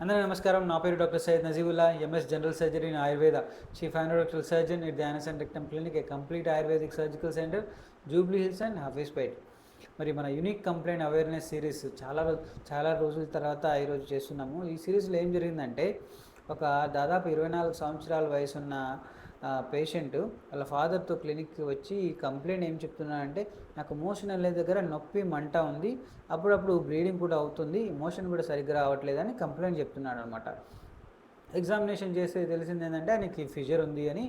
అందరికీ నమస్కారం. నా పేరు doctor Syed Najibullah, MS general surgery in Ayurveda, chief anorectal surgeon at the anus and rectum clinic, a complete ayurvedic surgical centre, Jubilee Hills and Hafeezpet. మరి మన unique complaint awareness series చాలా రోజుల తర్వాత ఈరోజు చేస్తున్నాము. ఈ సిరీస్లో ఏం జరిగిందంటే, ఒక దాదాపు 24 సంవత్సరాల వయసున్న పేషెంట్ వాళ్ళ ఫాదర్తో క్లినిక్కి వచ్చి కంప్లైంట్ ఏం చెప్తున్నాడంటే, నాకు మోషన్ వెళ్ళే దగ్గర నొప్పి మంట ఉంది, అప్పుడప్పుడు బ్లీడింగ్ కూడా అవుతుంది, మోషన్ కూడా సరిగ్గా రావట్లేదని కంప్లైంట్ చెప్తున్నాడు అనమాట. ఎగ్జామినేషన్ చేస్తే తెలిసింది ఏంటంటే ఆయనకి ఫిషర్ ఉంది అని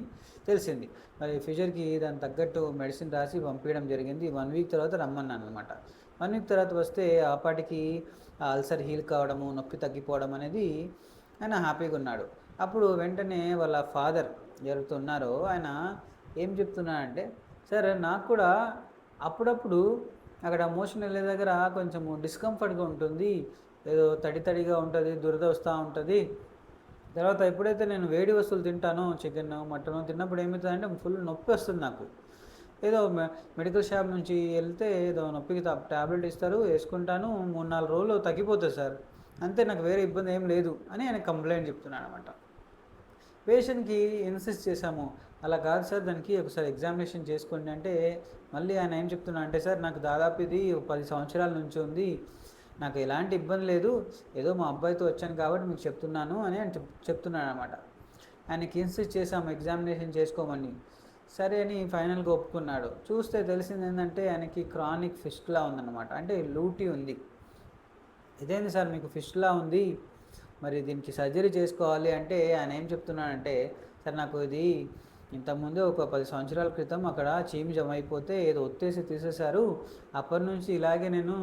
తెలిసింది. మరి ఫిషర్కి దాని తగ్గట్టు మెడిసిన్ రాసి పంపించడం జరిగింది. 1 వీక్ తర్వాత రమ్మన్నాను అనమాట. 1 వీక్ తర్వాత వస్తే ఆపాటికి అల్సర్ హీల్ కావడము, నొప్పి తగ్గిపోవడం అనేది ఆయన హ్యాపీగా ఉన్నాడు. అప్పుడు వెంటనే వాళ్ళ ఫాదర్ ఎవరైతే ఉన్నారో ఆయన ఏం చెప్తున్నాడంటే, సార్ నాకు కూడా అప్పుడప్పుడు అక్కడ మోషన్ వెళ్ళే దగ్గర కొంచెము డిస్కంఫర్ట్గా ఉంటుంది, ఏదో తడిగా ఉంటుంది, దురద వస్తూ ఉంటుంది. తర్వాత ఎప్పుడైతే నేను వేడి వస్తువులు తింటానో, చికెన్ మటన్ తిన్నప్పుడు ఏమవుతుందంటే ఫుల్ నొప్పి వస్తుంది నాకు. ఏదో మెడికల్ షాప్ నుంచి వెళ్తే ఏదో నొప్పికి ట్యాబ్లెట్ ఇస్తారు, వేసుకుంటాను, 3-4 రోజులు తగ్గిపోతుంది సార్, అంతే, నాకు వేరే ఇబ్బంది ఏం లేదు అని ఆయన కంప్లైంట్ చెప్తున్నాడు అనమాట. పేషెంట్కి ఇన్సిస్ట్ చేశాము, అలా కాదు సార్, దానికి ఒకసారి ఎగ్జామినేషన్ చేసుకోండి అంటే, మళ్ళీ ఆయన ఏం చెప్తున్నా అంటే, సార్ నాకు దాదాపు ఇది 10 సంవత్సరాల నుంచి ఉంది, నాకు ఎలాంటి ఇబ్బంది లేదు, ఏదో మా అబ్బాయితో వచ్చాను కాబట్టి మీకు చెప్తున్నాను అని ఆయన చెప్తున్నాడు అనమాట. ఆయనకి ఇన్సిస్ట్ చేసాము ఎగ్జామినేషన్ చేసుకోమని. సరే అని ఫైనల్గా ఒప్పుకున్నాడు. చూస్తే తెలిసింది ఏంటంటే ఆయనకి క్రానిక్ ఫిస్టులా ఉందన్నమాట, అంటే లూటీ ఉంది. ఇదేంది సార్ మీకు ఫిస్టులా ఉంది, మరి దీనికి సర్జరీ చేసుకోవాలి అంటే ఆయన ఏం చెప్తున్నాడంటే, సార్ నాకు ఇది ఇంతకుముందు ఒక 10 సంవత్సరాల క్రితం అక్కడ చీము జమ అయిపోతే ఏదో ఒత్తేసి తీసేశారు, అప్పటి నుంచి ఇలాగే నేను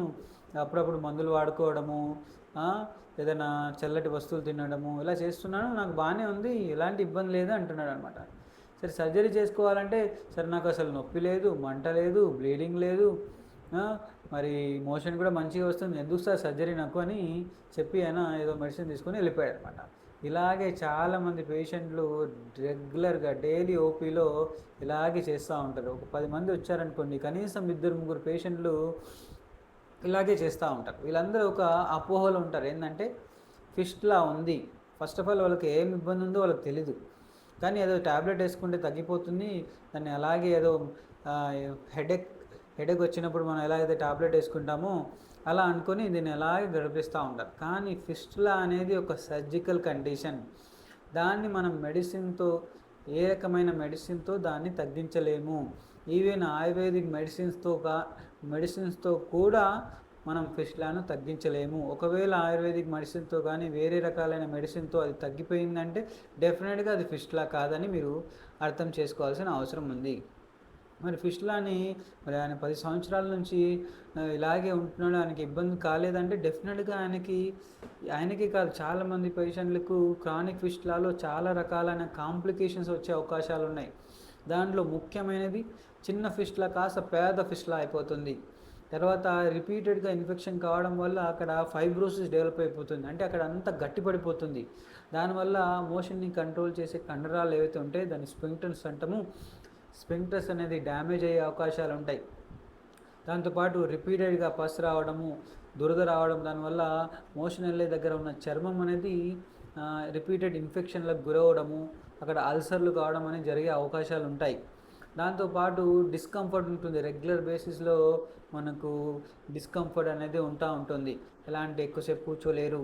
అప్పుడప్పుడు మందులు వాడుకోవడము, ఏదైనా చల్లటి వస్తువులు తినడము ఇలా చేస్తున్నాను, నాకు బాగానే ఉంది, ఎలాంటి ఇబ్బంది లేదు అంటున్నాడు అనమాట. సరే సర్జరీ చేసుకోవాలంటే, సరే నాకు అసలు నొప్పి లేదు, మంట లేదు, బ్లీడింగ్ లేదు, మరి మోషన్ కూడా మంచిగా వస్తుంది, ఎందుకు సార్ సర్జరీ నాకు అని చెప్పి ఆయన ఏదో మెడిసిన్ తీసుకొని వెళ్ళిపోయాడు అనమాట. ఇలాగే చాలామంది పేషెంట్లు రెగ్యులర్గా డైలీ ఓపీలో ఇలాగే చేస్తూ ఉంటారు. ఒక 10 మంది వచ్చారనుకోండి, కనీసం 2-3 పేషెంట్లు ఇలాగే చేస్తూ ఉంటారు. వీళ్ళందరూ ఒక అపోహలు ఉంటారు, ఏంటంటే ఫిస్టులా ఉంది, ఫస్ట్ ఆఫ్ ఆల్ వాళ్ళకి ఏం ఇబ్బంది ఉందో వాళ్ళకి తెలీదు, కానీ ఏదో ట్యాబ్లెట్ వేసుకుంటే తగ్గిపోతుంది, దాన్ని అలాగే ఏదో హెడేక్ వచ్చినప్పుడు మనం ఎలా అయితే ట్యాబ్లెట్ వేసుకుంటామో అలా అనుకొని దీన్ని ఎలాగే గడిపిస్తూ ఉంటారు. కానీ ఫిస్టులా అనేది ఒక సర్జికల్ కండిషన్, దాన్ని మనం మెడిసిన్తో, ఏ రకమైన మెడిసిన్తో దాన్ని తగ్గించలేము. ఈవెన్ ఆయుర్వేదిక్ మెడిసిన్స్తో కూడా మనం ఫిస్టులాను తగ్గించలేము. ఒకవేళ ఆయుర్వేదిక్ మెడిసిన్తో కానీ వేరే రకాలైన మెడిసిన్తో అది తగ్గిపోయిందంటే డెఫినెట్గా అది ఫిస్టులా కాదని మీరు అర్థం చేసుకోవాల్సిన అవసరం ఉంది. మరి ఫిస్టులాని మరి ఆయన 10 సంవత్సరాల నుంచి ఇలాగే ఉంటున్నాడు, ఆయనకి ఇబ్బంది కాలేదంటే డెఫినెట్గా ఆయనకి కాదు, చాలామంది పేషెంట్లకు క్రానిక్ ఫిస్టులాలో చాలా రకాలైన కాంప్లికేషన్స్ వచ్చే అవకాశాలు ఉన్నాయి. దాంట్లో ముఖ్యమైనది చిన్న ఫిస్టులా కాస్త పేద ఫిస్టులా అయిపోతుంది. తర్వాత రిపీటెడ్గా ఇన్ఫెక్షన్ కావడం వల్ల అక్కడ ఫైబ్రోసిస్ డెవలప్ అయిపోతుంది, అంటే అక్కడ అంతా గట్టిపడిపోతుంది. దానివల్ల మోషన్ని కంట్రోల్ చేసే కండరాలు ఏవైతే ఉంటాయో దాన్ని స్ఫింక్టర్స్ అంటాము, స్ఫింక్టర్స్ అనేది డ్యామేజ్ అయ్యే అవకాశాలు ఉంటాయి. దాంతోపాటు రిపీటెడ్గా పస్ రావడము, దురద రావడం, దానివల్ల మోషన్ వెళ్ళే దగ్గర ఉన్న చర్మం అనేది రిపీటెడ్ ఇన్ఫెక్షన్లకు గురవడము, అక్కడ అల్సర్లు కావడం అనేది జరిగే అవకాశాలు ఉంటాయి. దాంతోపాటు డిస్కంఫర్ట్ ఉంటుంది, రెగ్యులర్ బేసిస్లో మనకు డిస్కంఫర్ట్ అనేది ఉంటుంది. ఎలాంటి ఎక్కువసేపు కూర్చోలేరు,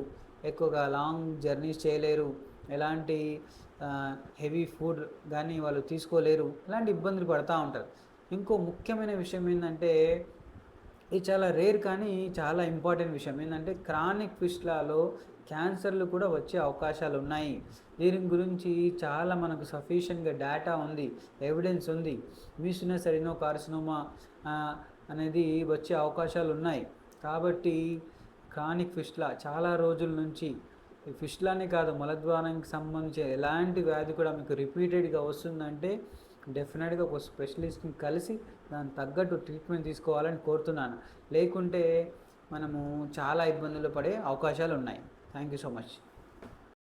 ఎక్కువగా లాంగ్ జర్నీస్ చేయలేరు, ఎలాంటి హెవీ ఫుడ్ కానీ వాళ్ళు తీసుకోలేరు, ఇలాంటి ఇబ్బందులు పడుతూ ఉంటారు. ఇంకో ముఖ్యమైన విషయం ఏంటంటే, ఇది చాలా రేర్ కానీ చాలా ఇంపార్టెంట్ విషయం ఏంటంటే, క్రానిక్ ఫిస్టులాలో క్యాన్సర్లు కూడా వచ్చే అవకాశాలు ఉన్నాయి. దీని గురించి చాలా మనకు సఫిషియెంట్గా డేటా ఉంది, ఎవిడెన్స్ ఉంది. మ్యూసినస్ అడినోకార్సినోమా అనేది వచ్చే అవకాశాలు ఉన్నాయి. కాబట్టి క్రానిక్ ఫిస్టులా చాలా రోజుల నుంచి, ఈ ఫిస్టులానే కాదు, మలద్వారానికి సంబంధించి ఎలాంటి వ్యాధి కూడా మీకు రిపీటెడ్గా వస్తుందంటే డెఫినెట్గా ఒక స్పెషలిస్ట్ని కలిసి దానికి తగ్గట్టు ట్రీట్మెంట్ తీసుకోవాలని కోరుతున్నాను. లేకుంటే మనము చాలా ఇబ్బందులు పడే అవకాశాలు ఉన్నాయి. Thank you so much.